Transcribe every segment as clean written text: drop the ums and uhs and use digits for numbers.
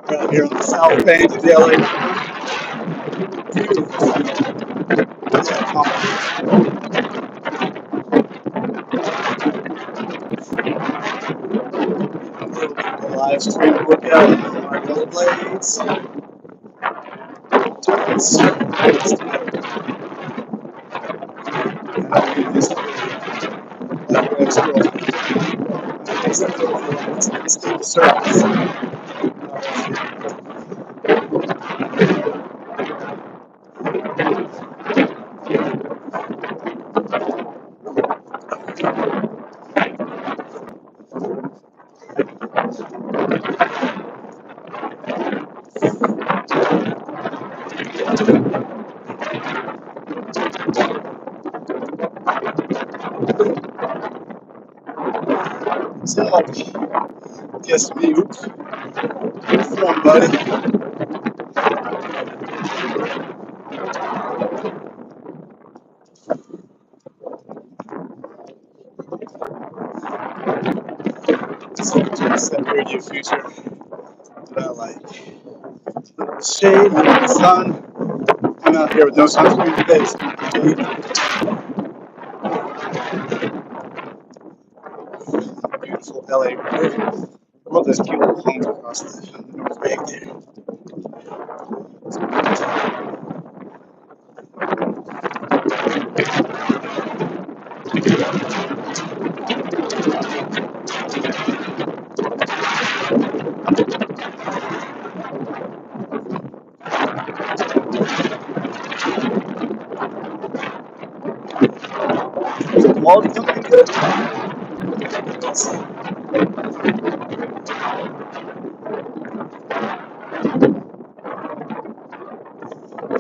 Right here on the south bank of the LA live stream workout on our rollerblades. It's the surface. So, guess mute. Form, buddy. Separate your future that I like. Shade in the sun. I'm out here with no sunscreen today. Beautiful LA river. I love this cute little homes across the North Bank there. Is the quality coming good? Let's see.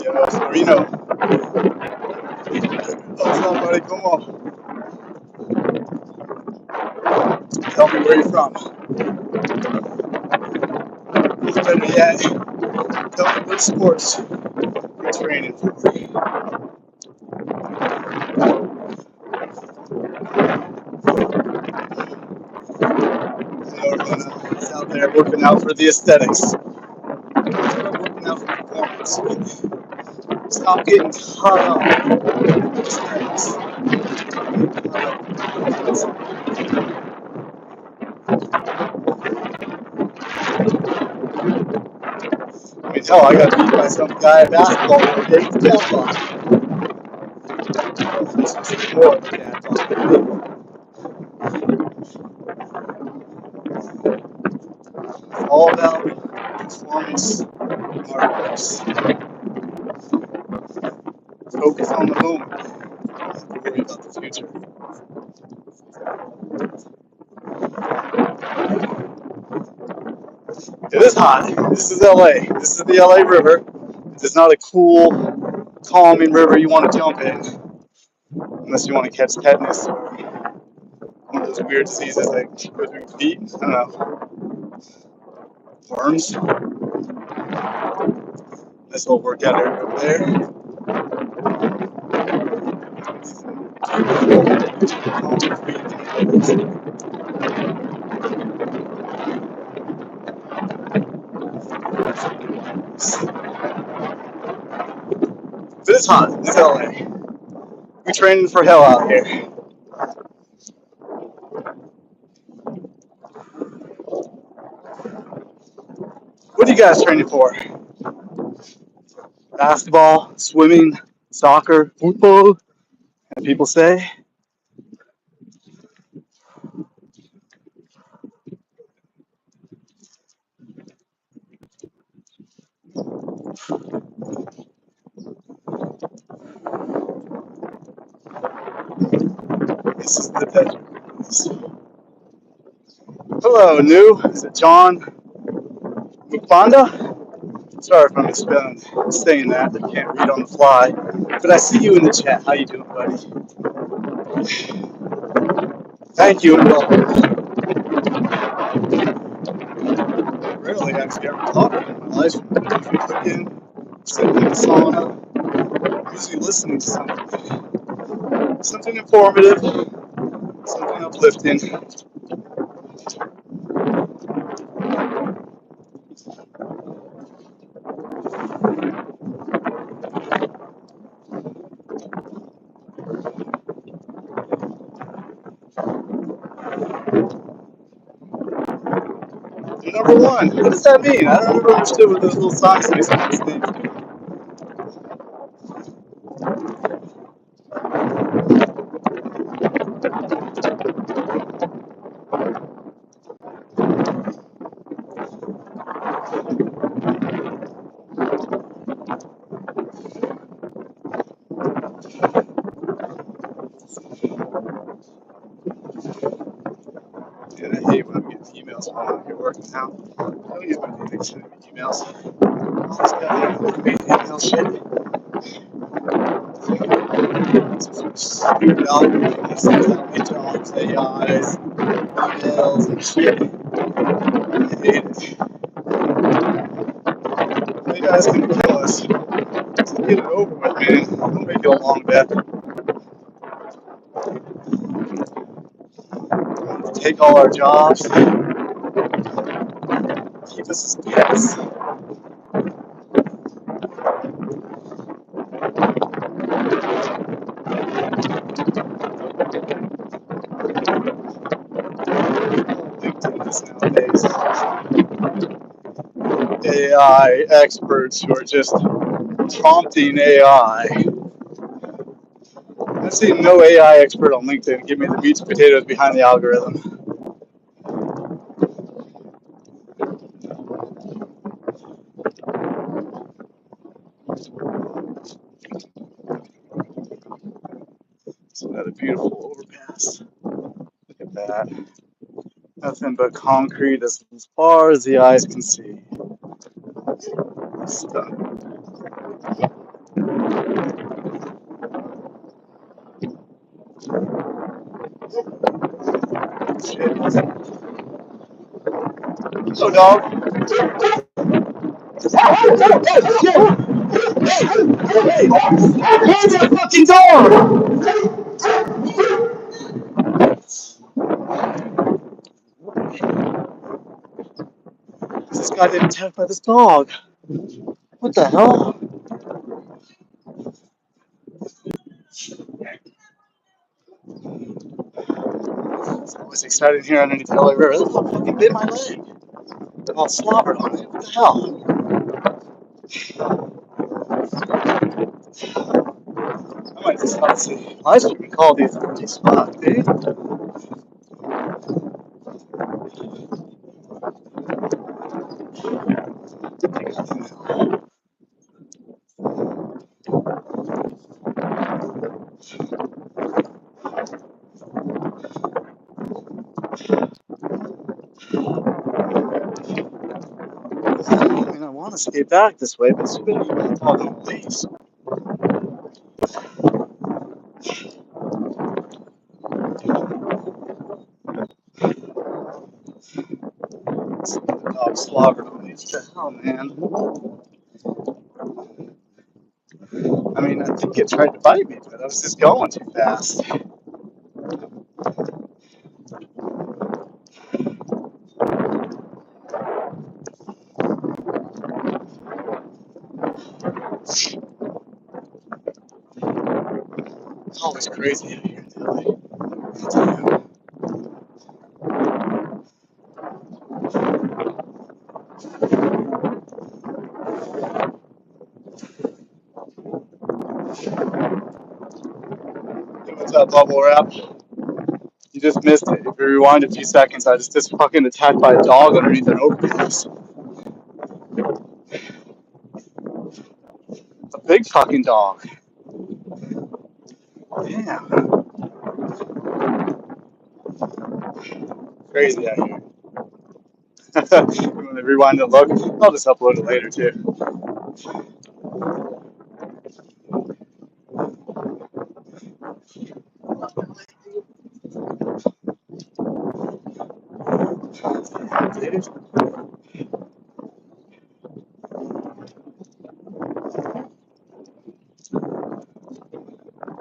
Yeah, Reno. What's up, buddy? Come on. Tell me where you're from. Better yet, tell me what sports you're training for. I know everyone is out there working out for the aesthetics. Working out for performance. Stop getting caught up in the aesthetics. I mean, hell, I got beat by some guy at basketball the other day with cat ball. This was more of a cat ball. It's all about performance markers. Focus on the moment. Don't worry about the future. It is hot. This is LA. This is the LA River. It's not a cool, calming river you want to jump in. Unless you want to catch tetanus or one of those weird diseases that go through your feet. I don't know. Worms. Nice little workout area over there. But it's hot. It's LA. We're training for hell out here. What are you guys training for? Basketball, swimming, soccer, football, and people say. This is the desert. Hello, new. Is it John Mukbanda? Sorry if I'm misspelling saying that. I can't read on the fly. But I see you in the chat. How you doing, buddy? Thank you and welcome. I rarely actually ever talk in my life. I'm usually cooking, sitting in the sauna, usually listening to something informative, something uplifting. You're number one. What does that mean? I don't ever understood what those little signs say. And I hate when I'm getting emails while I'm here working out. I don't use my dating sending me emails. All this goddamn clickbait email shit. Stupid algorithms, jobs, AIs, emails, and shit. I hate it. You guys can kill us. Just get it over with, man. Don't make it a long bet. Take all our jobs. Keep us as pets. LinkedIn is nowadays. AI experts who are just prompting AI. I've seen no AI expert on LinkedIn give me the meat and potatoes behind the algorithm. It's another beautiful overpass. Look at that. Nothing but concrete as far as the eyes can see. Stunning. shit. Hello, dog. Hey, close that fucking door! This guy getting attacked by this dog. What the hell? It's always exciting here underneath the LA River. That dog fucking bit my leg. They're all slobbered on it. What the hell? I might just have to see. I should recall these authorities. Fuck, dude. I mean, I want to skate back this way, but it's too bad you dog on the leash. The dog slobbered on me. What the hell, man? I mean, I think it tried to bite me, but I was just going too fast. It's always crazy out here in LA. What's up, bubble wrap? You just missed it. If you rewind a few seconds, I just fucking attacked by a dog underneath an overpass. A big fucking dog. Yeah. Crazy out here. You want to rewind and look? I'll just upload it later too.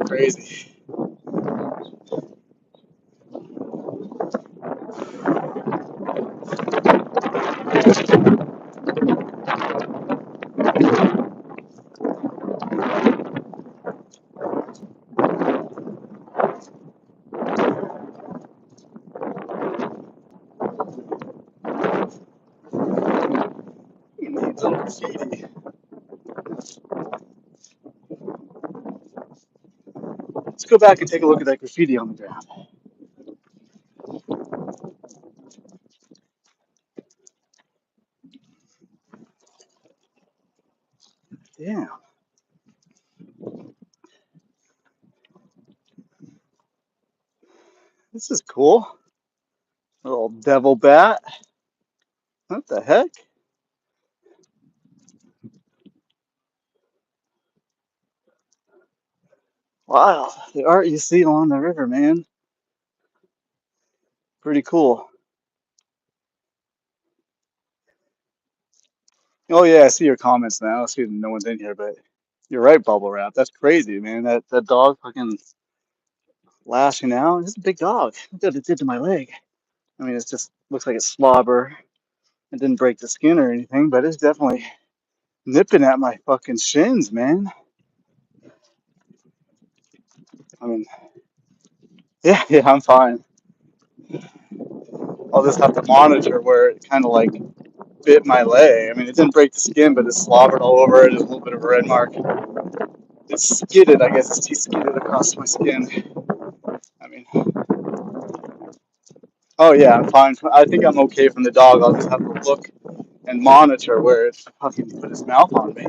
Crazy. You need some graffiti. Let's go back and take a look at that graffiti on the ground. Damn. This is cool. A little devil bat. What the heck? Wow. The art you see along the river, man. Pretty cool. Oh yeah, I see your comments now. I see no one's in here, but you're right, bubble wrap. That's crazy, man. That dog fucking lashing out. It's a big dog. Look what it did to my leg. I mean, it just looks like it's slobber. It didn't break the skin or anything, but it's definitely nipping at my fucking shins, man. I mean, yeah, I'm fine. I'll just have to monitor where it kind of like bit my leg. I mean, it didn't break the skin, but it slobbered all over it. There's a little bit of a red mark. It skidded, I guess it's skidded across my skin. I mean, oh yeah, I'm fine. I think I'm okay from the dog. I'll just have to look and monitor where it fucking put his mouth on me.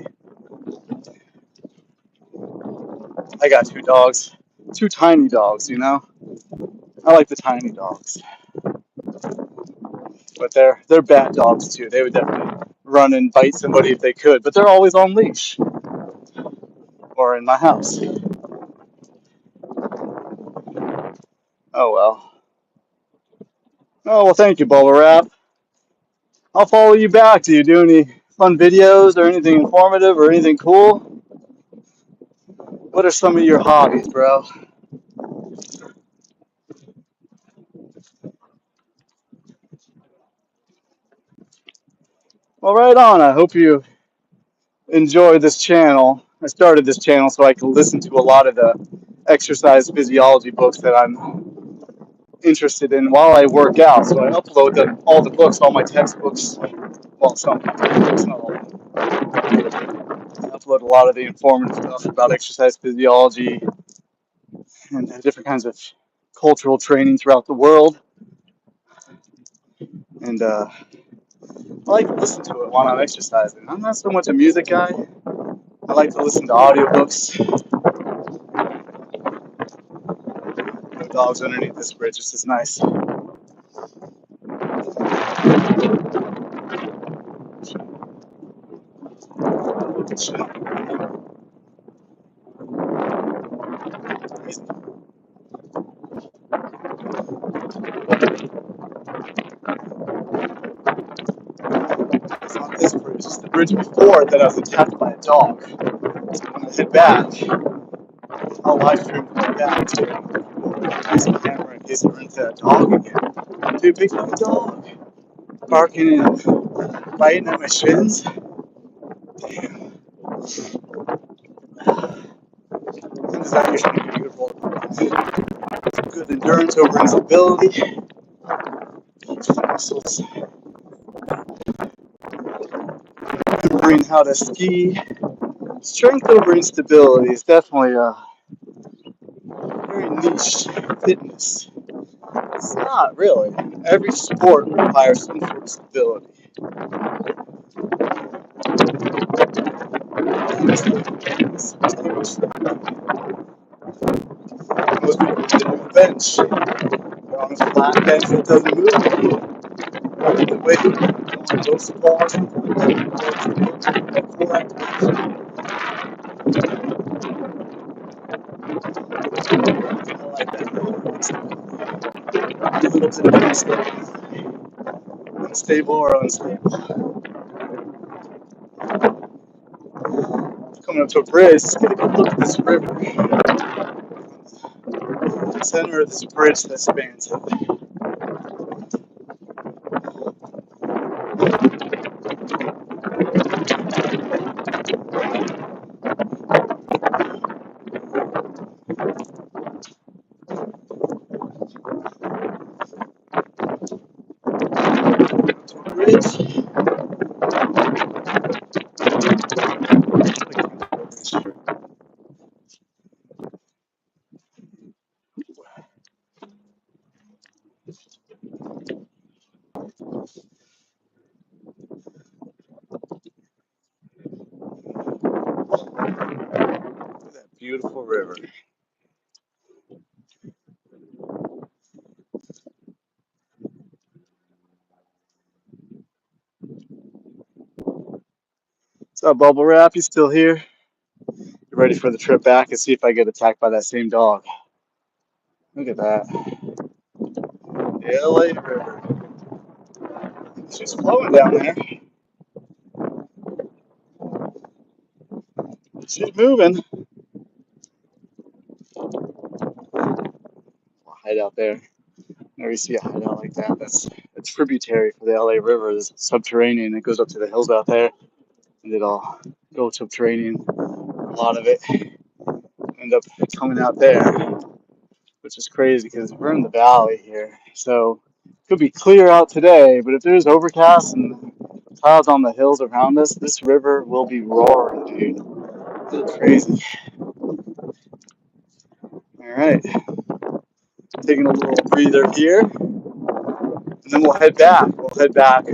I got two dogs, two tiny dogs, you know. I like the tiny dogs, but they're bad dogs too. They would definitely run and bite somebody if they could, but they're always on leash or in my house. Oh well. Oh, well, thank you, Bubble Wrap. I'll follow you back. Do you do any fun videos or anything informative or anything cool? What are some of your hobbies, bro? Well, right on. I hope you enjoy this channel. I started this channel so I can listen to a lot of the exercise physiology books that I'm interested in while I work out. So I upload all the books, all my textbooks. Well, some textbooks, not all. I upload a lot of the informative stuff about exercise physiology and different kinds of cultural training throughout the world. And I like to listen to it while I'm exercising. I'm not so much a music guy. I like to listen to audiobooks. No dogs underneath this bridge. It's just nice. It's not this bridge. It's the bridge before that I was attacked by a dog. When I head back, I'll live stream coming back too. Use my camera in case I run into that dog again. Dude, big fucking dog. Barking and biting at my shins. Damn. This is actually beautiful. Good endurance over instability. Muscles. Remembering how to ski. Strength over instability is definitely a very niche fitness. It's not really. Every sport requires some sort of stability. Most people do a bench. They're on a flat bench that doesn't move. The way you want to go small or something like that. Core activation. I like that. A little bit of unstable or unstable. Coming up to a bridge, let's get a good look at this river. The center of this bridge that spans it. To a bridge. That beautiful river. What's up, Bubble Wrap? You still here? You ready for the trip back and see if I get attacked by that same dog? Look at that. The LA River. She's flowing down there. She's moving. I'll hide out there. Whenever you see a hideout like that, that's a tributary for the LA River. It's subterranean. It goes up to the hills out there, and it'll go subterranean. A lot of it end up coming out there, which is crazy because we're in the valley here. So it could be clear out today, but if there's overcast and clouds on the hills around us, this river will be roaring, dude. It's crazy. All right, taking a little breather here, and then we'll head back. We'll head back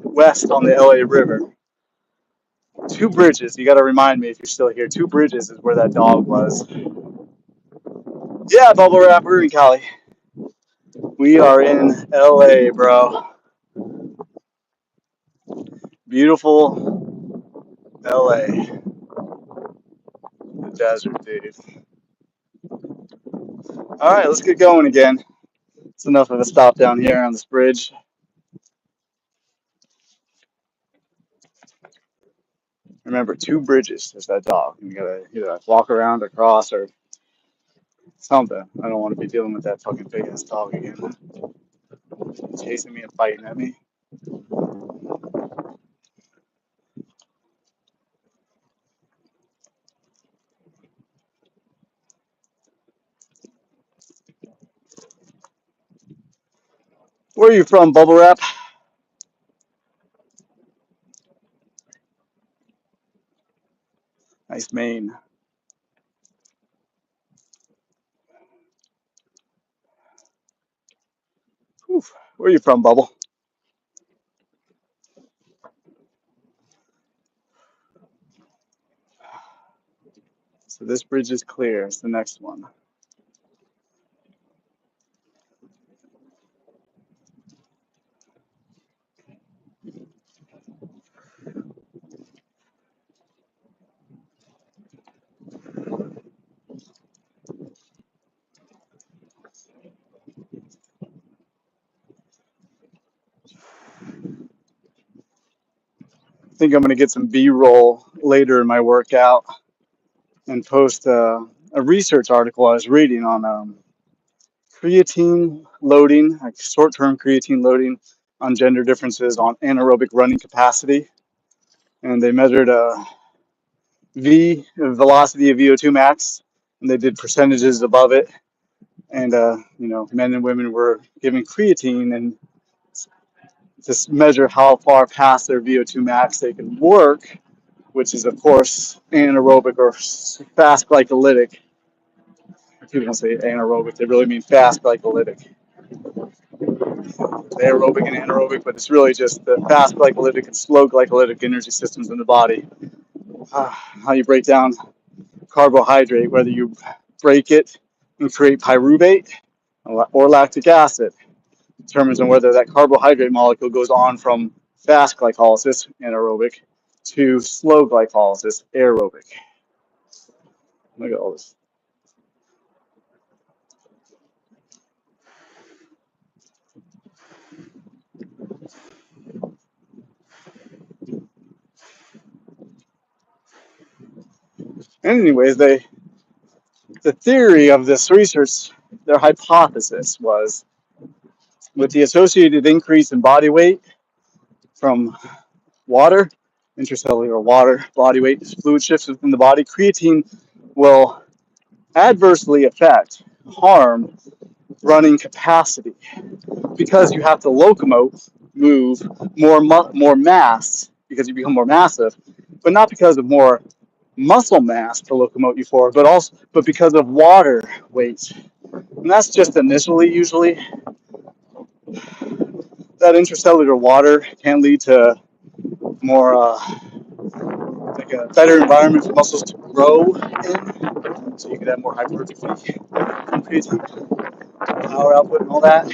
west on the LA River. Two bridges. You got to remind me if you're still here. Two bridges is where that dog was. Yeah, Bubble Wrap, we're in Cali. We are in LA, bro. Beautiful LA. The desert, dude. All right, let's get going again. It's enough of a stop down here on this bridge. Remember, 2 bridges. There's that dog. You gotta either walk around or cross or something. I don't want to be dealing with that fucking big ass dog again. Chasing me and fighting at me. Where are you from, Bubble Wrap? Nice Maine. Whew. Where are you from, Bubble? So this bridge is clear. It's the next one. I think I'm going to get some B-roll later in my workout and post a research article I was reading on creatine loading, like short-term creatine loading on gender differences on anaerobic running capacity. And they measured velocity of VO2 max, and they did percentages above it. And, men and women were given creatine and to measure how far past their VO2 max they can work, which is, of course, anaerobic or fast glycolytic. People don't say anaerobic, they really mean fast glycolytic. Aerobic and anaerobic, but it's really just the fast glycolytic and slow glycolytic energy systems in the body. How you break down carbohydrate, whether you break it and create pyruvate or lactic acid, determines on whether that carbohydrate molecule goes on from fast glycolysis, anaerobic, to slow glycolysis, aerobic. Look at all this. Anyways, the theory of this research, their hypothesis was with the associated increase in body weight from water, intracellular water, body weight, fluid shifts within the body, creatine will adversely affect, harm running capacity because you have to locomote, move more mass because you become more massive, but not because of more muscle mass to locomote you forward, but because of water weight. And that's just initially usually. That intracellular water can lead to more like a better environment for muscles to grow in, so you could have more hypertrophy from creatine, power output, and all that.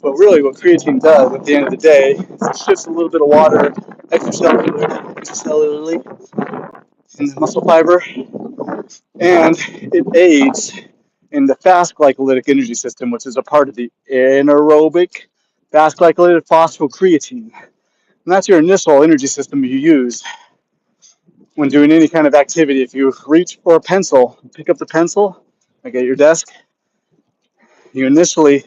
But really, what creatine does at the end of the day is it shifts a little bit of water extracellularly in the muscle fiber, and it aids in the fast glycolytic energy system, which is a part of the anaerobic fast glycolytic phosphocreatine. And that's your initial energy system you use when doing any kind of activity. If you reach for a pencil, pick up the pencil, like at your desk, you initially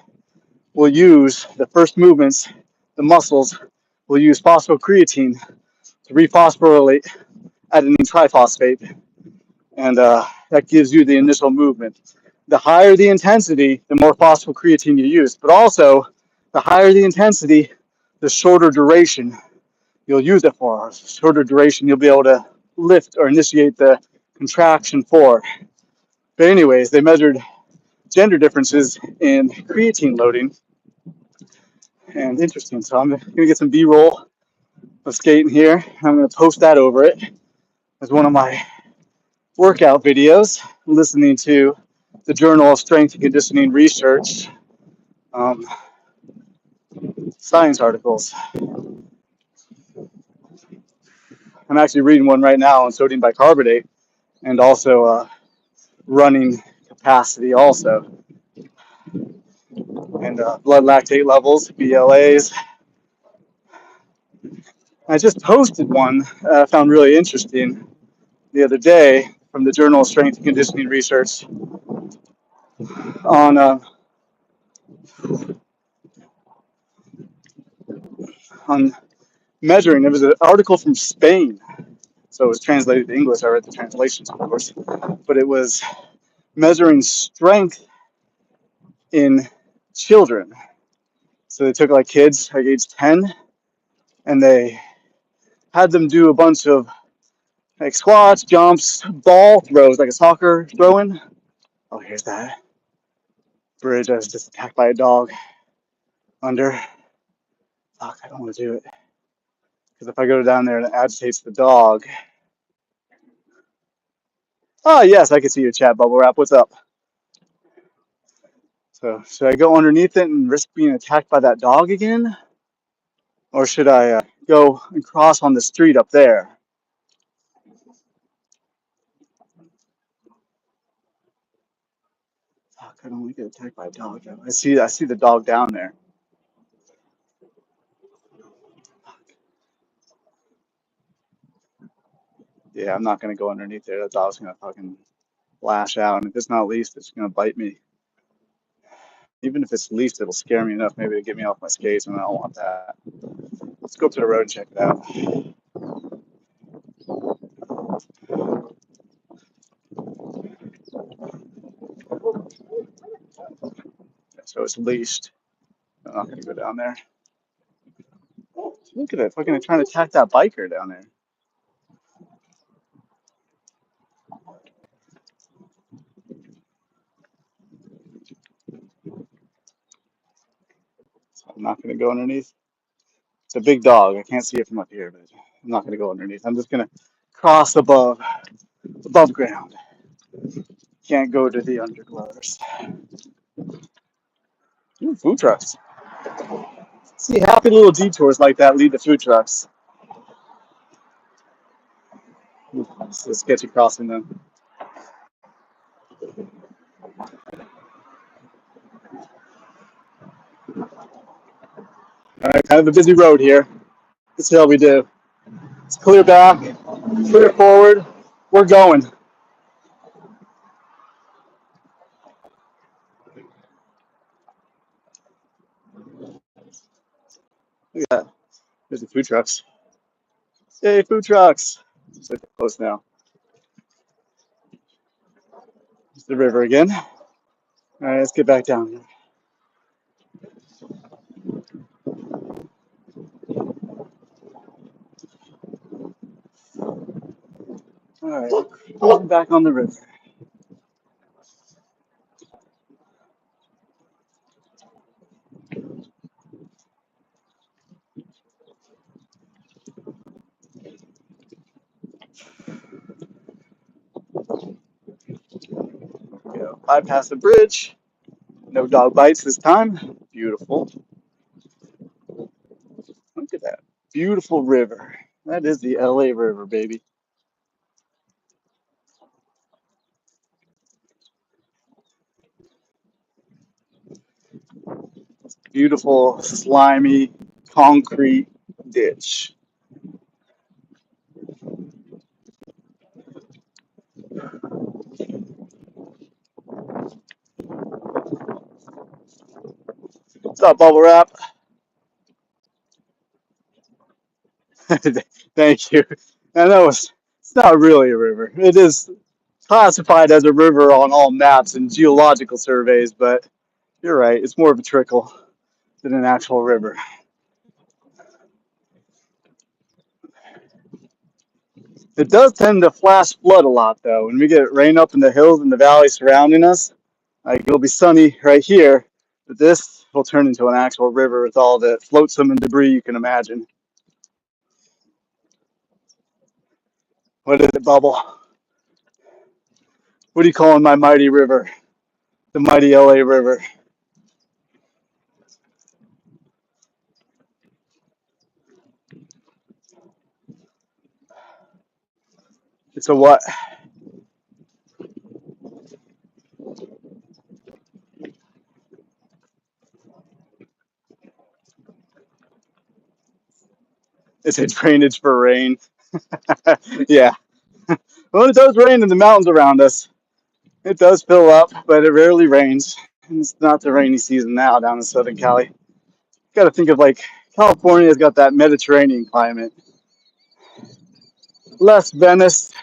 will use the first movements, the muscles will use phosphocreatine to rephosphorylate adenine triphosphate, and that gives you the initial movement. The higher the intensity, the more phosphocreatine you use, but also the higher the intensity, the shorter duration you'll use it for. Shorter duration, you'll be able to lift or initiate the contraction for. But anyways, they measured gender differences in creatine loading. And interesting. So I'm gonna get some B-roll of skating here. I'm gonna post that over it as one of my workout videos, listening to the Journal of Strength and Conditioning Research science articles. I'm actually reading one right now on sodium bicarbonate and also running capacity also. and blood lactate levels, BLAs. I just posted one I found really interesting the other day from the Journal of Strength and Conditioning Research on on measuring. It was an article from Spain, so it was translated to English. I read the translations, of course, but it was measuring strength in children. So they took like kids like age 10, and they had them do a bunch of like squats, jumps, ball throws, like a soccer throwing. Oh, here's that bridge. I was just attacked by a dog under. Fuck, I don't want to do it. Because if I go down there and it agitates the dog. Oh, yes, I can see your chat, Bubble Wrap. What's up? So, should I go underneath it and risk being attacked by that dog again? Or should I go and cross on the street up there? Fuck, I don't want to get attacked by a dog. I see the dog down there. Yeah, I'm not going to go underneath there. That dog's going to fucking lash out. And if it's not leashed, it's going to bite me. Even if it's leashed, it'll scare me enough maybe to get me off my skates, and I don't want that. Let's go up to the road and check it out. So it's leashed. I'm not going to go down there. Look at it, fucking trying to attack that biker down there. So I'm not going to go underneath. It's a big dog. I can't see it from up here, but I'm not going to go underneath. I'm just going to cross above ground. Can't go to the underglovers. Ooh, food trucks. See, happy little detours like that lead to food trucks. It's a sketchy crossing them. All right, kind of a busy road here. Let's see how we do. It's clear back, clear forward. We're going. Look at that. There's the food trucks. Yay, food trucks. So close now. It's the river again. All right, let's get back down here. All right, back on the river. Go bypass the bridge. No dog bites this time. Beautiful. Look at that beautiful river. That is the LA River, baby. Beautiful, slimy, concrete ditch. What's up, Bubble Wrap? Thank you. I know it's not really a river. It is classified as a river on all maps and geological surveys, but you're right. It's more of a trickle than an actual river. It does tend to flash flood a lot, though. When we get rain up in the hills and the valley surrounding us, like it'll be sunny right here, but this will turn into an actual river with all the flotsam and debris you can imagine. What is it, Bubble? What are you calling my mighty river? The mighty LA River. It's a what? It's a drainage for rain. Yeah. Well, it does rain in the mountains around us. It does fill up, but it rarely rains. And it's not the rainy season now down in Southern Cali. Got to think of like California's got that Mediterranean climate. Less Venice,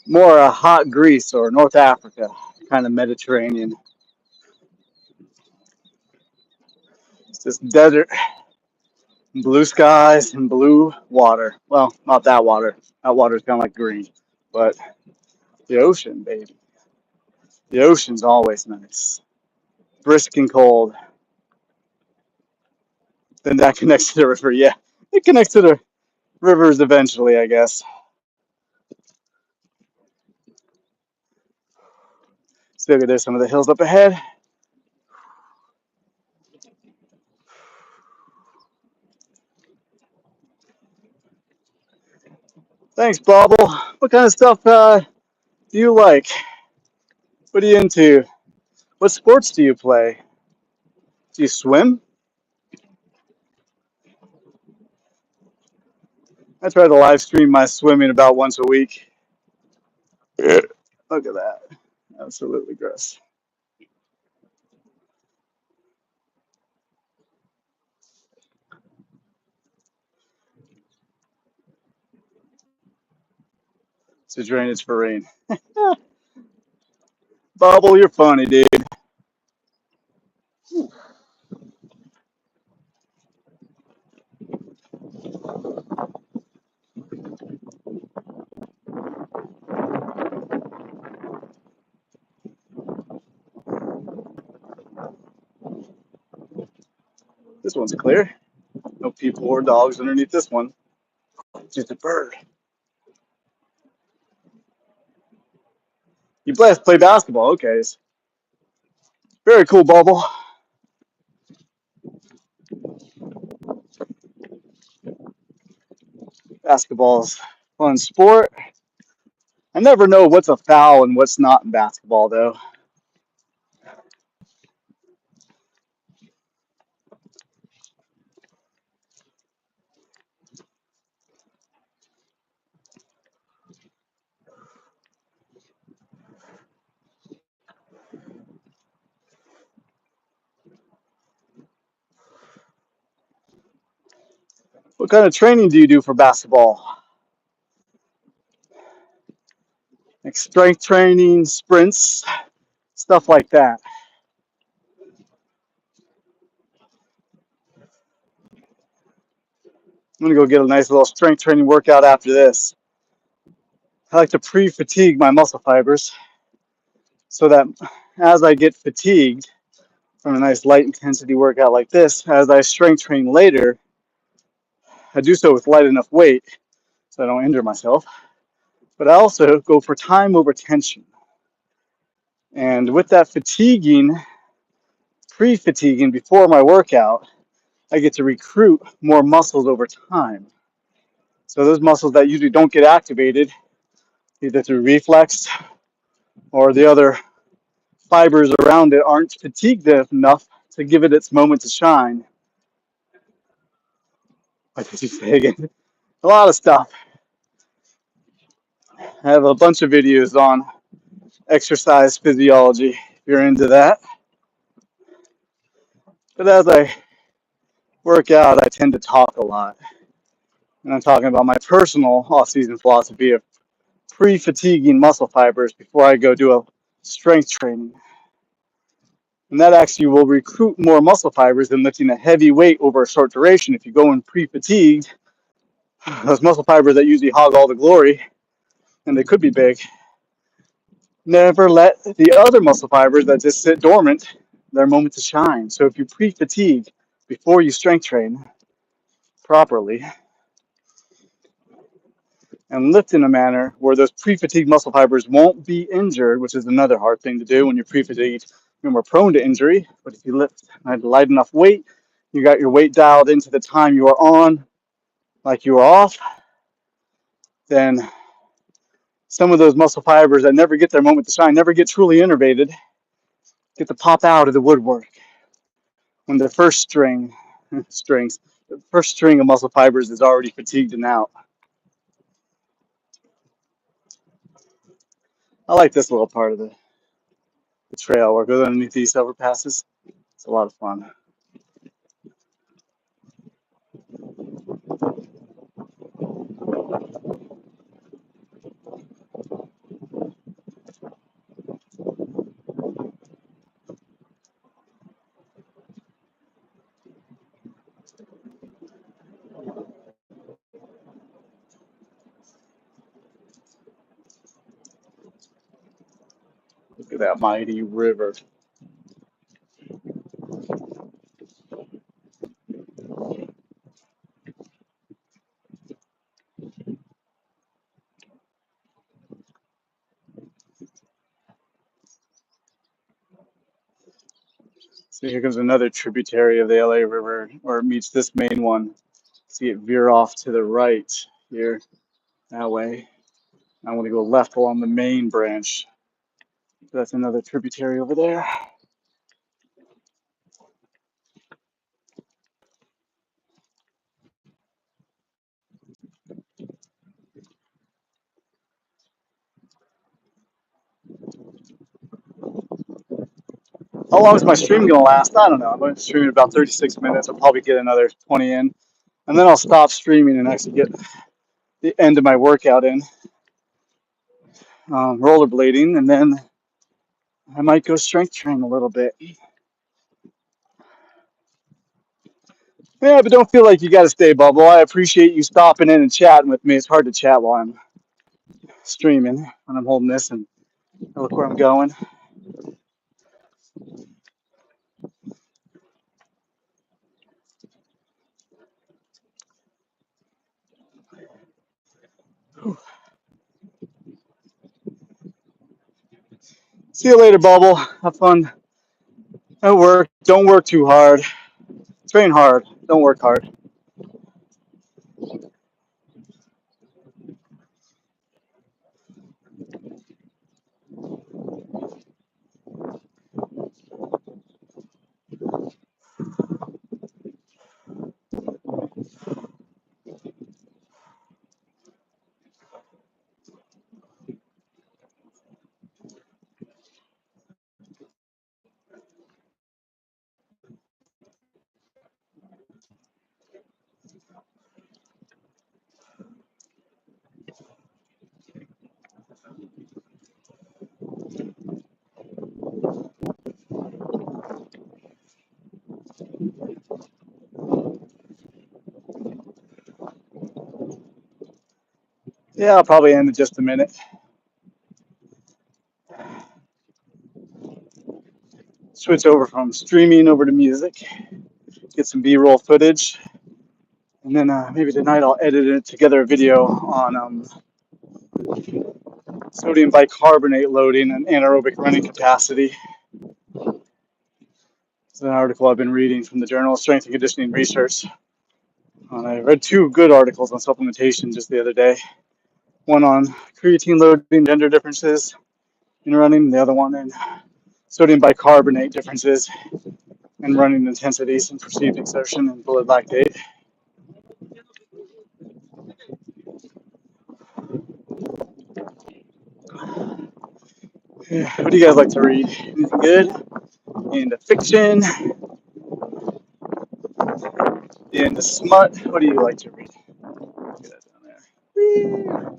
more hot Greece or North Africa, kind of Mediterranean. It's just desert, blue skies, and blue water. Well, not that water. That water's kind of like green. But the ocean, baby. The ocean's always nice. Brisk and cold. Then that connects to the river. Yeah, it connects to the rivers eventually, I guess. So look at there's some of the hills up ahead. Thanks, Bobble. What kind of stuff do you like? What are you into? What sports do you play? Do you swim? I try to live stream my swimming about once a week. Look at that. Absolutely gross. It's a drainage for rain. Bubble, you're funny, dude. This one's clear. No people or dogs underneath this one. It's just a bird. You play basketball, okay. Very cool, Bubble. Basketball's a fun sport. I never know what's a foul and what's not in basketball, though. What kind of training do you do for basketball? Like strength training, sprints, stuff like that. I'm gonna go get a nice little strength training workout after this. I like to pre-fatigue my muscle fibers so that as I get fatigued from a nice light intensity workout like this, as I strength train later, I do so with light enough weight so I don't injure myself. But I also go for time over tension. And with that fatiguing, pre-fatiguing before my workout, I get to recruit more muscles over time. So those muscles that usually don't get activated, either through reflex or the other fibers around it aren't fatigued enough to give it its moment to shine. What did you say again? A lot of stuff. I have a bunch of videos on exercise physiology if you're into that. But as I work out, I tend to talk a lot. And I'm talking about my personal off-season philosophy of pre-fatiguing muscle fibers before I go do a strength training. And that actually will recruit more muscle fibers than lifting a heavy weight over a short duration. If you go in pre-fatigued, those muscle fibers that usually hog all the glory, and they could be big, never let the other muscle fibers that just sit dormant their moment to shine. So if you pre-fatigue before you strength train properly and lift in a manner where those pre-fatigued muscle fibers won't be injured, which is another hard thing to do when you're pre-fatigued, you're more prone to injury. But if you lift light enough weight, you got your weight dialed into the time you are on, like you are off, then some of those muscle fibers that never get their moment to shine, never get truly innervated, get to pop out of the woodwork when the first strings The first string of muscle fibers is already fatigued and out. I like this little part of the trail where it goes underneath these overpasses. It's a lot of fun. Look at that mighty river. So here comes another tributary of the LA River where it meets this main one. See it veer off to the right here, that way. I want to go left along the main branch. So that's another tributary over there. How long is my stream going to last? I don't know. I'm going to stream it about 36 minutes. I'll probably get another 20 in. And then I'll stop streaming and actually get the end of my workout in, rollerblading. And then I might go strength train a little bit. Yeah, but don't feel like you got to stay, Bubble. I appreciate you stopping in and chatting with me. It's hard to chat while I'm streaming, when I'm holding this and look where I'm going. See you later, Bubble. Have fun at work. Don't work too hard. Train hard. Don't work hard. Yeah, I'll probably end in just a minute. Switch over from streaming over to music. Get some B-roll footage. And then maybe tonight I'll edit it together a video on sodium bicarbonate loading and anaerobic running capacity. It's an article I've been reading from the Journal of Strength and Conditioning Research. I read two good articles on supplementation just the other day. One on creatine loading gender differences in running, the other one in sodium bicarbonate differences in running intensities and perceived exertion and blood lactate. Yeah, what do you guys like to read? Anything good? Into fiction? Into smut? What do you like to read? Get that down there.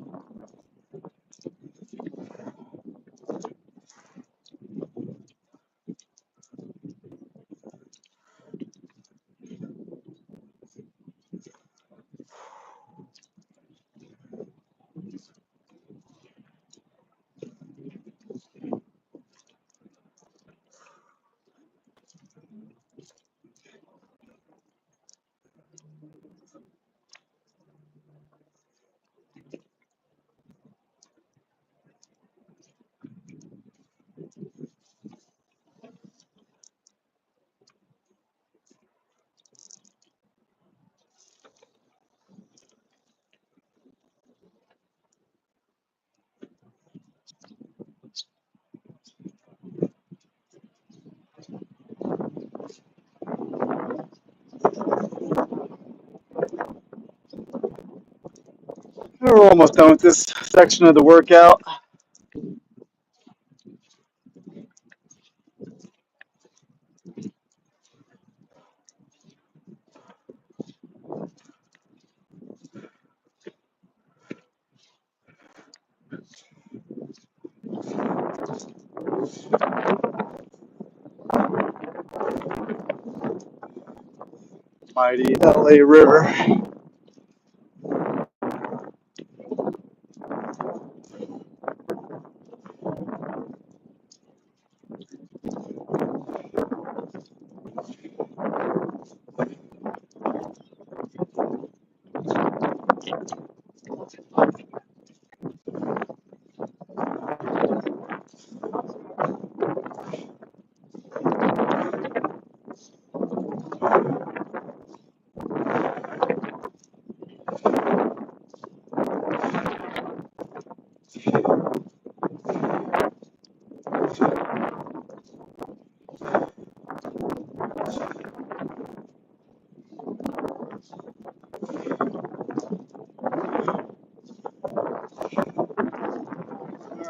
We're almost done with this section of the workout. Mighty LA River.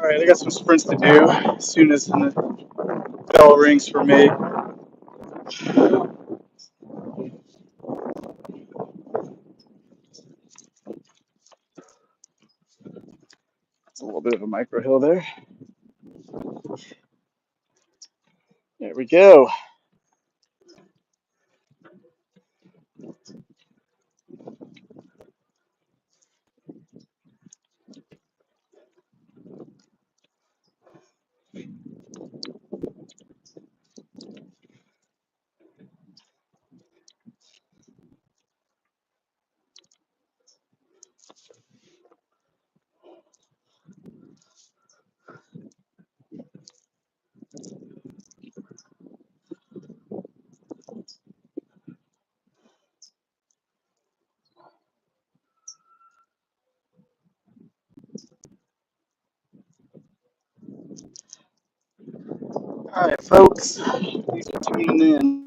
All right, I got some sprints to do as soon as the bell rings for me. It's a little bit of a micro hill there. There we go. All right, folks, thanks for tuning in.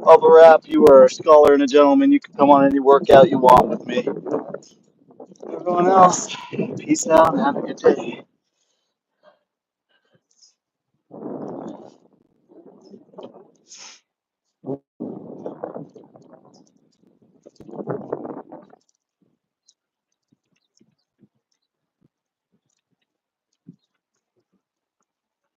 Bubble Wrap, you are a scholar and a gentleman. You can come on any workout you want with me. Everyone else, peace out and have a good day.